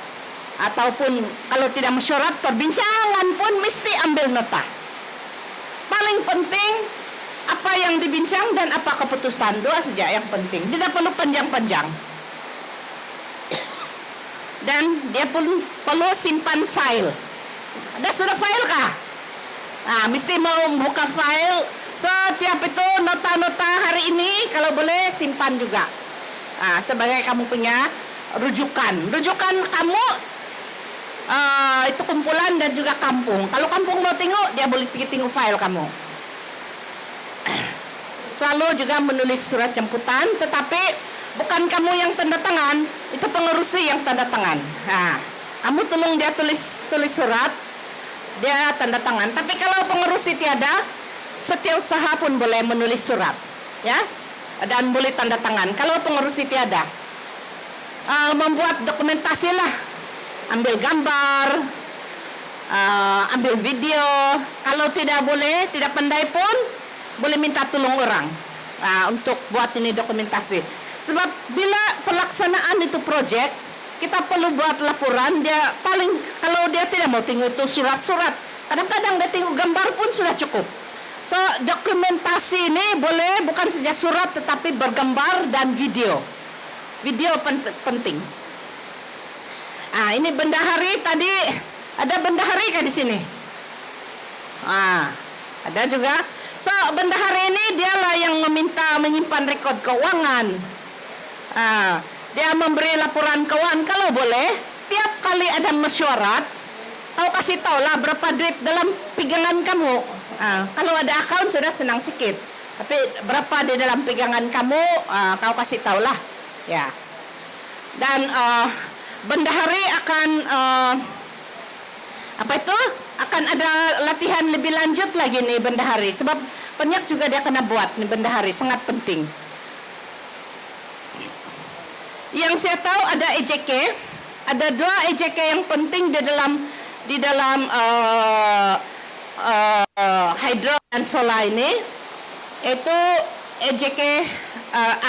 ataupun kalau tidak mesyuarat perbincangan pun mesti ambil nota. Paling penting apa yang dibincang dan apa keputusan, doa saja yang penting. Tidak perlu panjang-panjang. Dan dia pun perlu simpan file. Ada sudah file kah? Mesti mau buka file. Setiap itu nota-nota hari ini kalau boleh simpan juga. Sebagai kamu punya rujukan. Rujukan kamu itu kumpulan dan juga kampung. Kalau kampung mau tengok, dia boleh pergi tengok file kamu. Selalu juga menulis surat jemputan, tetapi bukan kamu yang tanda tangan, itu pengerusi yang tanda tangan. Kamu tolong dia tulis surat, dia tanda tangan. Tapi kalau pengerusi tiada, setiausaha pun boleh menulis surat, ya, dan boleh tanda tangan. Kalau pengerusi tiada, membuat dokumentasi lah, ambil gambar, ambil video. Kalau tidak boleh, tidak pandai pun boleh minta tolong orang untuk buat ini dokumentasi. Sebab bila pelaksanaan itu projek, kita perlu buat laporan. Dia paling, kalau dia tidak mau tengok itu surat-surat, kadang-kadang dia tengok gambar pun sudah cukup. So dokumentasi ini boleh bukan saja surat tetapi bergambar dan video. Video penting. Ini bendahari tadi, ada bendahari kah di sini? Ada juga. So bendahari ini dialah yang menyimpan rekod keuangan. Dia memberi laporan keuangan kalau boleh. Tiap kali ada mesyuarat, kau kasih tahu lah berapa duit dalam pegangan kamu. Kalau ada akaun sudah senang sikit. Tapi berapa di dalam pegangan kamu, kau kasih tahu lah. Ya. Dan bendahari akan akan ada latihan lebih lanjut lagi nih bendahari. Sebab banyak juga dia kena buat nih bendahari, sangat penting. Yang saya tahu ada EJK, ada 2 EJK yang penting di dalam hidro dan solar ini, yaitu EJK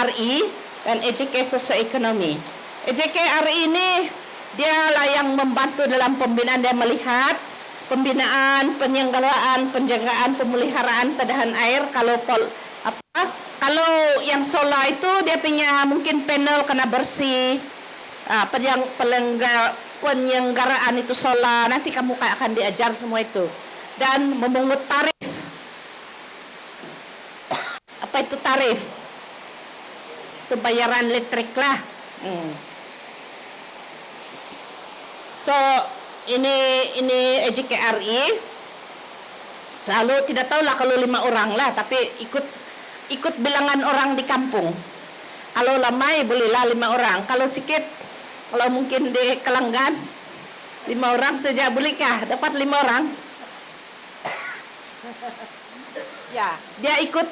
RI dan EJK sosioekonomi. EJK RI ini dialah yang membantu dalam pembinaan dan melihat pembinaan, penyelenggaraan, penjagaan, pemeliharaan tadahan air. Kalau yang solar itu dia punya mungkin panel kena bersih, penyelenggaraan itu solar. Nanti kamu akan diajar semua itu. Dan memungut tarif. Apa itu tarif? Itu bayaran listrik lah. So ini EJKRI selalu tidak tahulah kalau 5 orang lah, tapi ikut bilangan orang di kampung. Kalau lamai bolehlah 5 orang. Kalau sikit, kalau mungkin di Kelanggan 5 orang saja bolehkah dapat 5 orang? Ya, dia ikut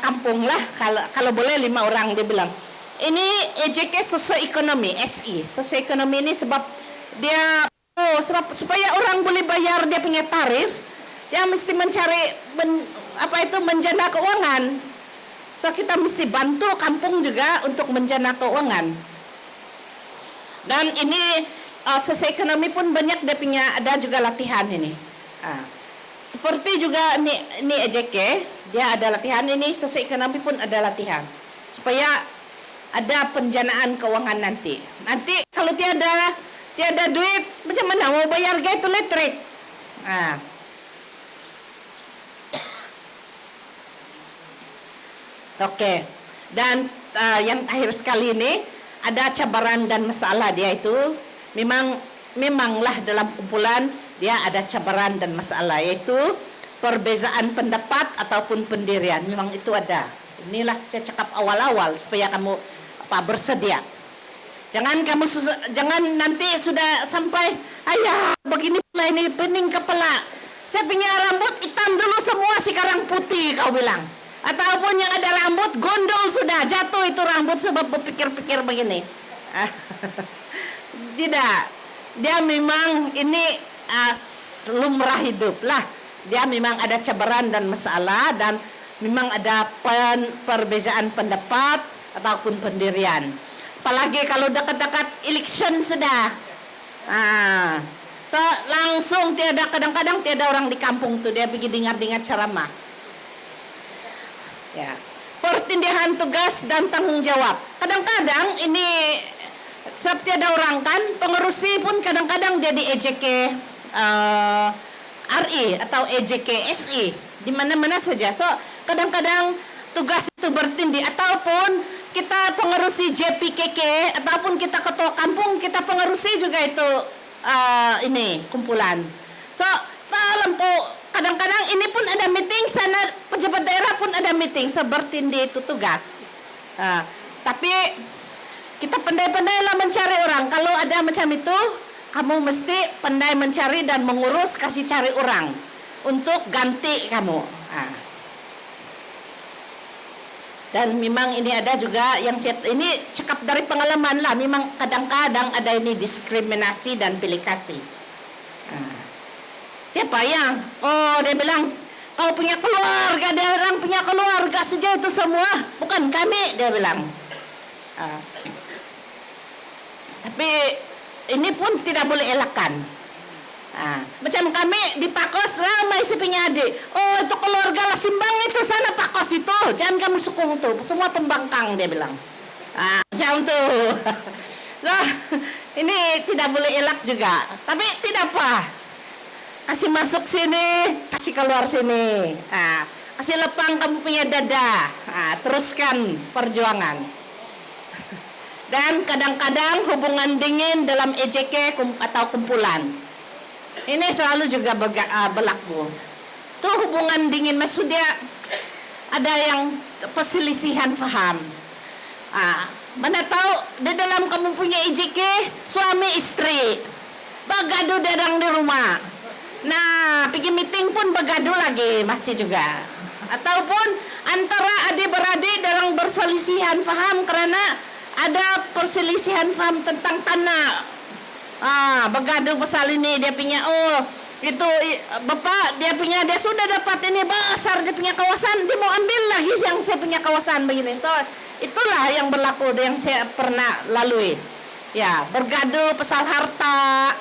kampung lah. Kalau boleh 5 orang dia bilang. Ini EJK sosioekonomi, SI. Sosioekonomi ini sebab dia supaya orang boleh bayar dia punya tarif, dia mesti mencari menjana keuangan. So kita mesti bantu kampung juga untuk menjana keuangan. Dan ini sosioekonomi pun banyak dia punya, ada juga latihan ini. Seperti juga ini EJK, dia ada latihan ini, sosioekonomi pun ada latihan. Supaya ada penjanaan keuangan nanti. Nanti kalau tiada duit, macam mana mau bayar itu listrik? Oke. Dan yang akhir sekali ini ada cabaran dan masalah dia itu memanglah dalam kumpulan dia ada cabaran dan masalah, yaitu perbezaan pendapat ataupun pendirian. Memang itu ada. Inilah saya cakap awal-awal supaya kamu bersedia. Jangan nanti sudah sampai ayah begini pula ini pening kepala. Saya punya rambut hitam dulu semua sekarang putih kau bilang. Ataupun yang ada rambut gondol sudah jatuh itu rambut sebab berpikir-pikir begini. Tidak. Dia memang ini lumrah hidup lah. Dia memang ada cabaran dan masalah dan memang ada perbezaan pendapat ataupun pendirian. Apalagi kalau dekat-dekat election sudah. So langsung kadang-kadang tiada orang di kampung tuh dia pergi dengar ceramah. Ya. Pertindihan tugas dan tanggung jawab. Kadang-kadang ini sebab tiada orang kan, pengerusi pun kadang-kadang dia di EJK RI atau EJK SI di mana-mana saja. So kadang-kadang tugas itu bertindih ataupun kita pengerusi JPKK ataupun kita ketua kampung, kita pengerusi juga itu ini kumpulan. So kadang-kadang ini pun ada meeting, sana pejabat daerah pun ada meeting, so bertindih itu tugas. Tapi kita pandai-pandailah mencari orang. Kalau ada macam itu, kamu mesti pandai mencari dan mengurus, kasih cari orang untuk ganti kamu. Dan memang ini ada juga yang ini cakap dari pengalaman lah, memang kadang-kadang ada ini diskriminasi dan pilih kasih. Siapa yang dia bilang kau punya keluarga, dia orang punya keluarga saja itu semua, bukan kami, dia bilang. Tapi ini pun tidak boleh elakkan. Macam kami di Pakos ramai si punya adik. Itu keluarga lah Simbang itu sana Pakos itu, jangan kamu sukung tuh, semua pembangkang, dia bilang. Macam tuh. Nah, ini tidak boleh elak juga. Tapi tidak apa. Kasih masuk sini, kasih keluar sini. Kasih lepang kamu punya dada. Teruskan perjuangan. Dan kadang-kadang hubungan dingin dalam EJK atau kumpulan. Ini selalu juga berlaku. Itu hubungan dingin, maksudnya ada yang perselisihan faham. Mana tahu di dalam kamu punya EJK suami istri bagado darang di rumah. Nah, pergi meeting pun bagado lagi masih juga. Ataupun antara adik-beradik dalam perselisihan faham karena ada perselisihan faham tentang tanah. Bagado pasal ini dia punya itu bapak dia sudah dapat ini besar dia punya kawasan, dia mau ambil lagi yang saya punya kawasan begini. So itulah yang berlaku yang saya pernah lalui. Ya, bergaduh pasal harta.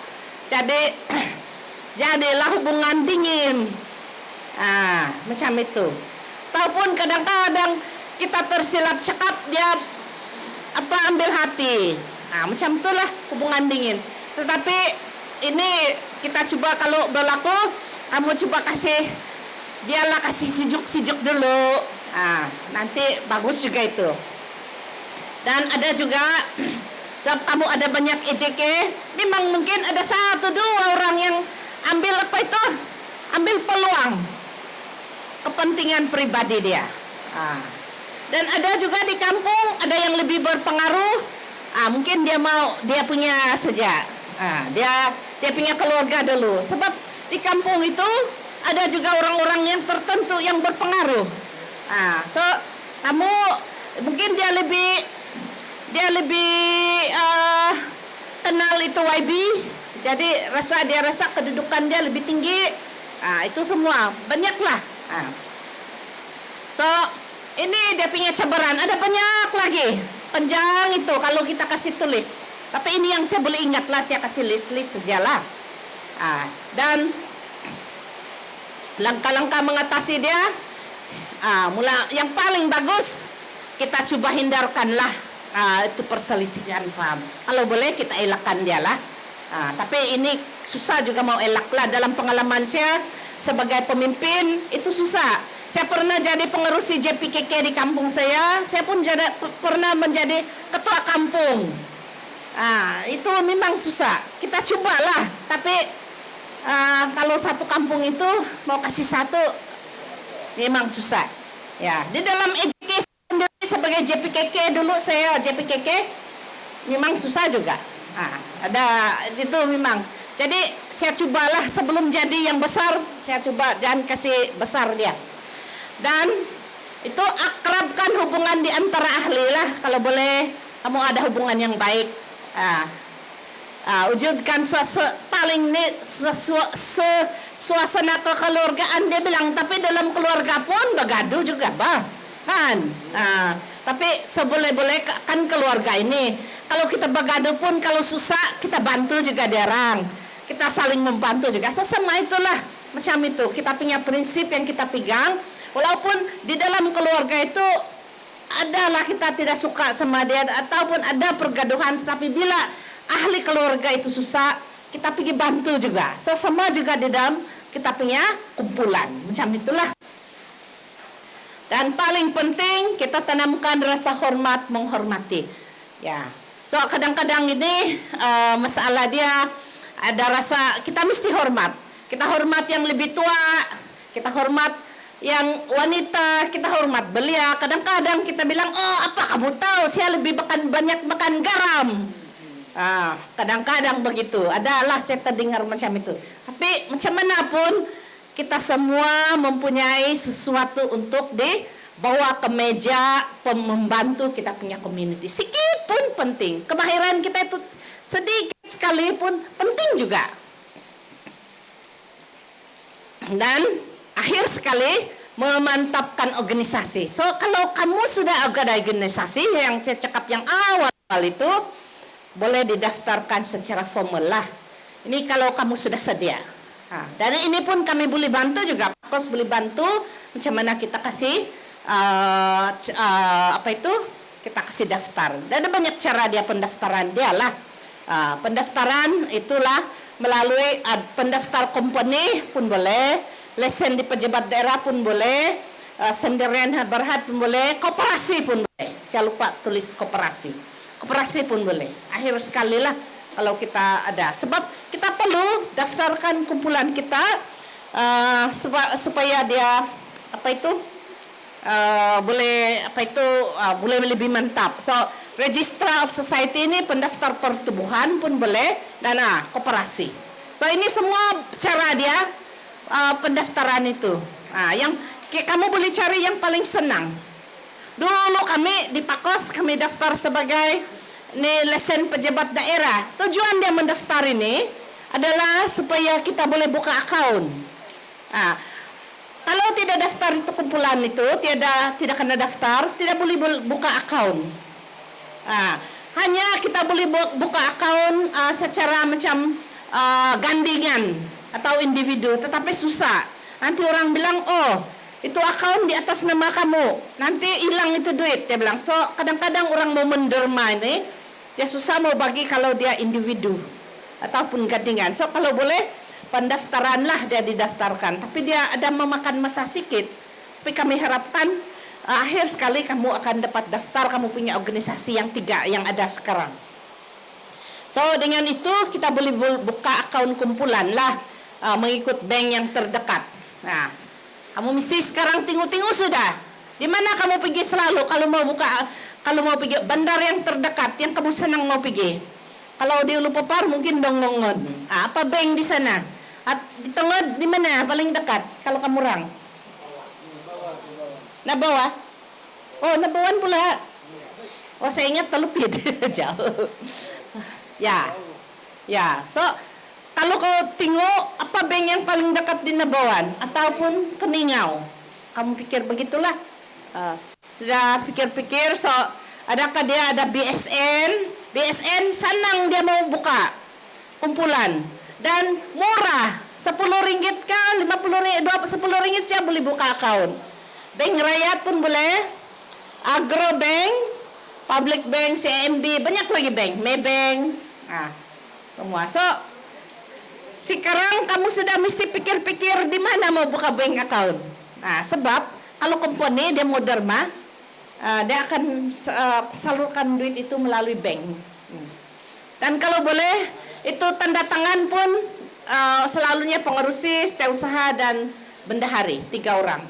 Jadi jadilah hubungan dingin. Macam itu. Ataupun kadang-kadang kita tersilap cakap dia ambil hati. Macam itulah hubungan dingin. Tetapi ini kita coba kalau berlaku, kamu coba biarlah kasih sijuk-sijuk dulu. Nanti bagus juga itu. Dan ada juga, sebab kamu ada banyak EJK, memang mungkin ada 1-2 orang yang ambil ambil peluang kepentingan pribadi dia. Dan ada juga di kampung, ada yang lebih berpengaruh, mungkin dia punya saja. Dia punya keluarga dulu. Sebab di kampung itu ada juga orang-orang yang tertentu yang berpengaruh. So kamu mungkin dia lebih kenal itu YB. Jadi dia rasa kedudukan dia lebih tinggi. Itu semua banyaklah. So ini dia punya cabaran. Ada banyak lagi. Panjang itu kalau kita kasih tulis. Tapi ini yang saya boleh ingatlah, saya kasih list-list sajalah. Dan langkah-langkah mengatasi dia, yang paling bagus kita coba hindarkanlah itu perselisihan paham. Kalau boleh kita elakkan dia lah. Tapi ini susah juga mau elaklah. Dalam pengalaman saya sebagai pemimpin itu susah. Saya pernah jadi pengurus JPKK di kampung saya pun pernah menjadi ketua kampung. Itu memang susah. Kita cobalah. Tapi kalau satu kampung itu mau kasih satu, memang susah. Ya, di dalam EJK sendiri sebagai JPKK dulu saya JPKK memang susah juga. Ada itu memang. Jadi saya cobalah sebelum jadi yang besar, saya coba jangan kasih besar dia. Dan itu akrabkan hubungan di antara ahli lah. Kalau boleh kamu ada hubungan yang baik. Wujudkan suasana kekeluargaan dia bilang. Tapi dalam keluarga pun begadu juga kan. Tapi seboleh-boleh kan keluarga ini. Kalau kita begadu pun kalau susah kita bantu juga dia orang. Kita saling membantu juga. Sesama itulah macam itu. Kita punya prinsip yang kita pegang. Walaupun di dalam keluarga itu adalah kita tidak suka sama dia ataupun ada pergaduhan, tapi bila ahli keluarga itu susah, kita pergi bantu juga. Sama juga di dalam kita punya kumpulan. Macam itulah. Dan paling penting kita tanamkan rasa hormat menghormati. Ya. So kadang-kadang ini masalah dia ada rasa kita mesti hormat. Kita hormat yang lebih tua, kita hormat yang wanita, kita hormat belia. Kadang-kadang kita bilang, apa kamu tahu saya lebih banyak makan garam. Kadang-kadang begitu. Adalah saya terdengar macam itu. Tapi macam mana pun kita semua mempunyai sesuatu untuk dibawa ke meja membantu kita punya community. Sikit pun penting. Kemahiran kita itu sedikit sekali pun penting juga. Dan akhir sekali memantapkan organisasi. So kalau kamu sudah ada organisasi yang saya cakap yang awal itu, boleh didaftarkan secara formal lah. Ini kalau kamu sudah sedia. Dan ini pun kami boleh bantu juga. Kos boleh bantu macam mana kita kasih kita kasih daftar. Dan ada banyak cara dia pendaftaran dia lah. Pendaftaran itulah melalui pendaftar company pun boleh, lesen di pejabat daerah pun boleh, sendirian berhad pun boleh, koperasi pun boleh. Saya lupa tulis koperasi. Koperasi pun boleh. Akhir sekali lah kalau kita ada. Sebab kita perlu daftarkan kumpulan kita supaya dia boleh lebih mantap. So Registrar of Society ini pendaftar pertubuhan pun boleh dan koperasi. So ini semua cara dia pendaftaran itu. Yang kamu boleh cari yang paling senang. Dulu kami di Pakos kami daftar sebagai lesen pejabat daerah. Tujuan dia mendaftar ini adalah supaya kita boleh buka akaun. Kalau tidak daftar itu kumpulan itu tidak kena daftar, tidak boleh buka akaun. Hanya kita boleh buka akaun secara macam gandingan atau individu, tetapi susah. Nanti orang bilang, oh itu akaun di atas nama kamu, nanti hilang itu duit, dia bilang. So kadang-kadang orang mau menderma ini, dia susah mau bagi kalau dia individu ataupun gandingan. So kalau boleh pendaftaran lah dia didaftarkan, tapi dia ada memakan masa sedikit. Tapi kami harapkan akhir sekali kamu akan dapat daftar, kamu punya organisasi yang 3 yang ada sekarang. So dengan itu kita boleh buka akaun kumpulan lah, mengikut bank yang terdekat. Kamu mesti sekarang tengok-tengok sudah. Di mana kamu pergi selalu kalau mau pergi bandar yang terdekat yang kamu senang mau pergi. Kalau di Ulu Popar mungkin Dongongon. Apa bank di sana? Di tengah di mana paling dekat kalau kamu orang? Nabawa? Oh, Nabawan pula. Oh, saya ingat Telupit. Jauh. Ya. So kalau kau tengok apa bank yang paling dekat di Nabawan ataupun Keningau, kamu pikir begitulah. Sudah pikir-pikir, so adakah dia ada BSN? BSN senang dia mau buka kumpulan dan murah, 10 ringgit kah, 50 ringgit, 10 ringgit saja boleh buka akaun. Bank rakyat pun boleh, Agro Bank, Public Bank, CMB, banyak lagi bank, Maybank, semua. So sekarang kamu sudah mesti pikir-pikir di mana mau buka bank account. Sebab kalau company dia mau derma, dia akan salurkan duit itu melalui bank. Dan kalau boleh itu tanda tangan pun selalunya pengerusi, setiausaha dan bendahari, 3 orang.